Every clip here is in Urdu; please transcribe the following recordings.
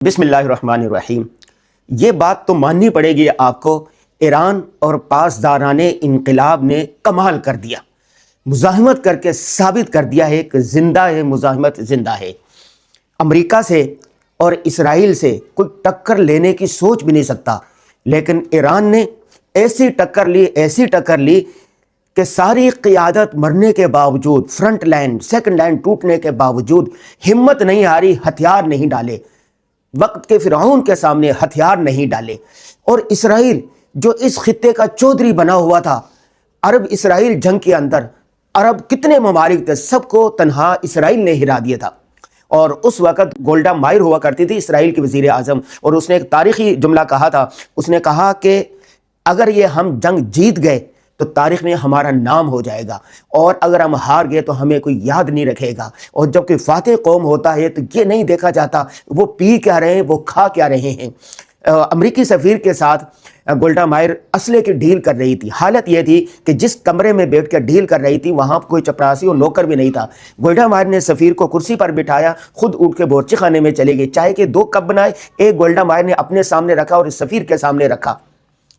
بسم اللہ الرحمن الرحیم۔ یہ بات تو ماننی پڑے گی آپ کو، ایران اور پاسداران انقلاب نے کمال کر دیا، مزاحمت کر کے ثابت کر دیا ہے کہ زندہ ہے، مزاحمت زندہ ہے۔ امریکہ سے اور اسرائیل سے کوئی ٹکر لینے کی سوچ بھی نہیں سکتا، لیکن ایران نے ایسی ٹکر لی کہ ساری قیادت مرنے کے باوجود، فرنٹ لائن سیکنڈ لائن ٹوٹنے کے باوجود ہمت نہیں ہاری، ہتھیار نہیں ڈالے، وقت کے فرعون کے سامنے ہتھیار نہیں ڈالے۔ اور اسرائیل جو اس خطے کا چودھری بنا ہوا تھا، عرب اسرائیل جنگ کے اندر عرب کتنے ممالک تھے، سب کو تنہا اسرائیل نے ہرا دیا تھا۔ اور اس وقت گولڈا مائر ہوا کرتی تھی اسرائیل کی وزیر اعظم، اور اس نے ایک تاریخی جملہ کہا تھا، اس نے کہا کہ اگر یہ ہم جنگ جیت گئے تو تاریخ میں ہمارا نام ہو جائے گا، اور اگر ہم ہار گئے تو ہمیں کوئی یاد نہیں رکھے گا۔ اور جب کوئی فاتح قوم ہوتا ہے تو یہ نہیں دیکھا جاتا وہ پی کیا رہے ہیں، وہ کھا کیا رہے ہیں۔ امریکی سفیر کے ساتھ گولڈا مائر اسلحے کی ڈیل کر رہی تھی۔ حالت یہ تھی کہ جس کمرے میں بیٹھ کر ڈیل کر رہی تھی وہاں کوئی چپراسی اور نوکر بھی نہیں تھا۔ گولڈا مائر نے سفیر کو کرسی پر بٹھایا، خود اٹھ کے بورچی خانے میں چلے گئی۔ چائے کے 2 کپ بنائے، ایک گولڈا مائر نے اپنے سامنے رکھا اور اس سفیر کے سامنے رکھا۔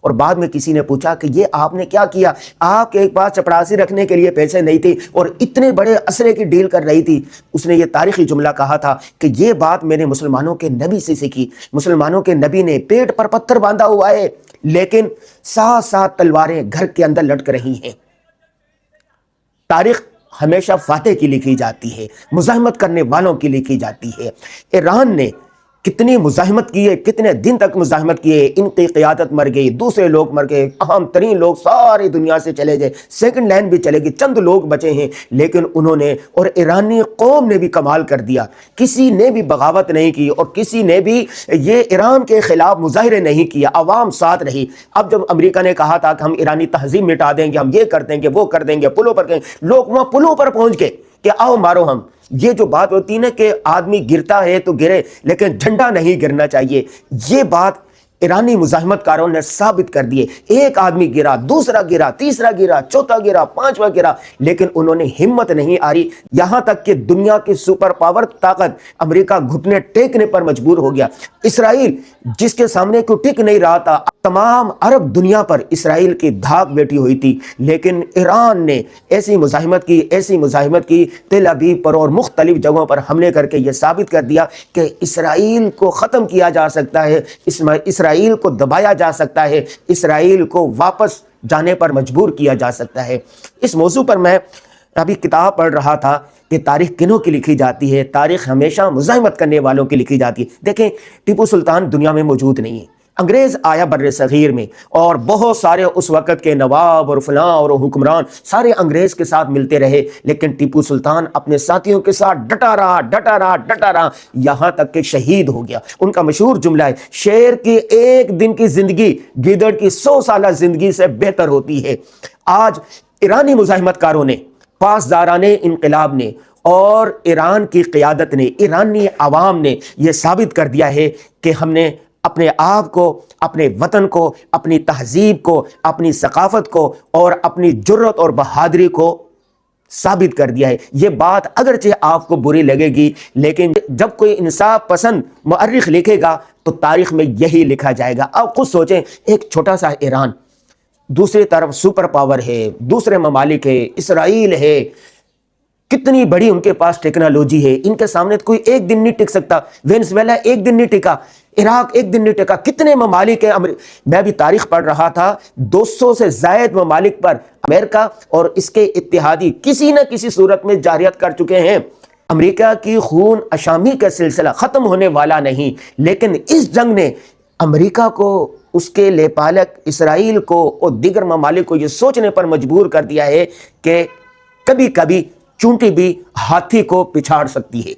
اور بعد میں کسی نے پوچھا کہ یہ آپ نے کیا کیا؟ آپ کے ایک پاس چپڑاسی رکھنے کے لیے پیسے نہیں تھے اور اتنے بڑے اسلحے کی ڈیل کر رہی تھی۔ اس نے یہ تاریخی جملہ کہا تھا کہ یہ بات میں نے مسلمانوں کے نبی سے سیکھی۔ مسلمانوں کے نبی نے پیٹ پر پتھر باندھا ہوا ہے، لیکن ساتھ ساتھ تلواریں گھر کے اندر لٹک رہی ہیں۔ تاریخ ہمیشہ فاتح کی لکھی جاتی ہے، مزاحمت کرنے والوں کی لکھی جاتی ہے۔ ایران نے کتنی مزاحمت کی ہے، کتنے دن تک مزاحمت کی ہے، ان کی قیادت مر گئی، دوسرے لوگ مر گئے، اہم ترین لوگ ساری دنیا سے چلے گئے، سیکنڈ لائن بھی چلے گی، چند لوگ بچے ہیں، لیکن انہوں نے اور ایرانی قوم نے بھی کمال کر دیا۔ کسی نے بھی بغاوت نہیں کی اور کسی نے بھی یہ ایران کے خلاف مظاہرے نہیں کیا، عوام ساتھ رہی۔ اب جب امریکہ نے کہا تھا کہ ہم ایرانی تہذیب مٹا دیں گے، ہم یہ کر دیں گے، وہ کر دیں گے، پلوں پر لوگ وہاں پلوں پر پہنچ گئے کہ آؤ مارو ہم۔ یہ جو بات ہوتی ہے نا کہ آدمی گرتا ہے تو گرے لیکن جھنڈا نہیں گرنا چاہیے، یہ بات ایرانی مزاحمت کاروں نے ثابت کر دیے۔ ایک آدمی گرا، دوسرا گرا، تیسرا گرا، چوتھا گرا، 5واں گرا، لیکن انہوں نے ہمت نہیں ہاری، یہاں تک کہ دنیا کی سپر پاور طاقت امریکہ گھٹنے ٹیکنے پر مجبور ہو گیا۔ اسرائیل جس کے سامنے کوئی ٹک نہیں رہا تھا، تمام عرب دنیا پر اسرائیل کی دھاک بیٹھی ہوئی تھی، لیکن ایران نے ایسی مزاحمت کی تل ابیب پر اور مختلف جگہوں پر حملے کر کے یہ ثابت کر دیا کہ اسرائیل کو ختم کیا جا سکتا ہے، اسرائیل کو دبایا جا سکتا ہے، اسرائیل کو واپس جانے پر مجبور کیا جا سکتا ہے۔ اس موضوع پر میں ابھی کتاب پڑھ رہا تھا کہ تاریخ کنوں کی لکھی جاتی ہے؟ تاریخ ہمیشہ مزاحمت کرنے والوں کی لکھی جاتی ہے۔ دیکھیں، ٹیپو سلطان دنیا میں موجود نہیں ہے، انگریز آیا بر صغیر میں اور بہت سارے اس وقت کے نواب اور فلاں اور حکمران سارے انگریز کے ساتھ ملتے رہے، لیکن ٹیپو سلطان اپنے ساتھیوں کے ساتھ ڈٹا رہا یہاں تک کہ شہید ہو گیا۔ ان کا مشہور جملہ ہے، شیر کی 1 دن کی زندگی گیدڑ کی 100 سالہ زندگی سے بہتر ہوتی ہے۔ آج ایرانی مزاحمت کاروں نے، پاسداران انقلاب نے اور ایران کی قیادت نے، ایرانی عوام نے یہ ثابت کر دیا ہے کہ ہم نے اپنے آپ کو، اپنے وطن کو، اپنی تہذیب کو، اپنی ثقافت کو اور اپنی جرت اور بہادری کو ثابت کر دیا ہے۔ یہ بات اگرچہ آپ کو بری لگے گی، لیکن جب کوئی انصاف پسند مؤرخ لکھے گا تو تاریخ میں یہی لکھا جائے گا۔ آپ خود سوچیں، ایک چھوٹا سا ایران، دوسری طرف سپر پاور ہے، دوسرے ممالک ہے، اسرائیل ہے، کتنی بڑی ان کے پاس ٹیکنالوجی ہے، ان کے سامنے کوئی 1 دن نہیں ٹک سکتا۔ وینزویلا 1 دن نہیں ٹکا، عراق 1 دن نہیں ٹکا، کتنے ممالک ہیں۔ میں بھی تاریخ پڑھ رہا تھا، 200 سے زائد ممالک پر امریکہ اور اس کے اتحادی کسی نہ کسی صورت میں جارحیت کر چکے ہیں۔ امریکہ کی خون اشامی کا سلسلہ ختم ہونے والا نہیں، لیکن اس جنگ نے امریکہ کو، اس کے لیپالک اسرائیل کو اور دیگر ممالک کو یہ سوچنے پر مجبور کر دیا ہے کہ کبھی کبھی چونٹی بھی ہاتھی کو پچھاڑ سکتی ہے۔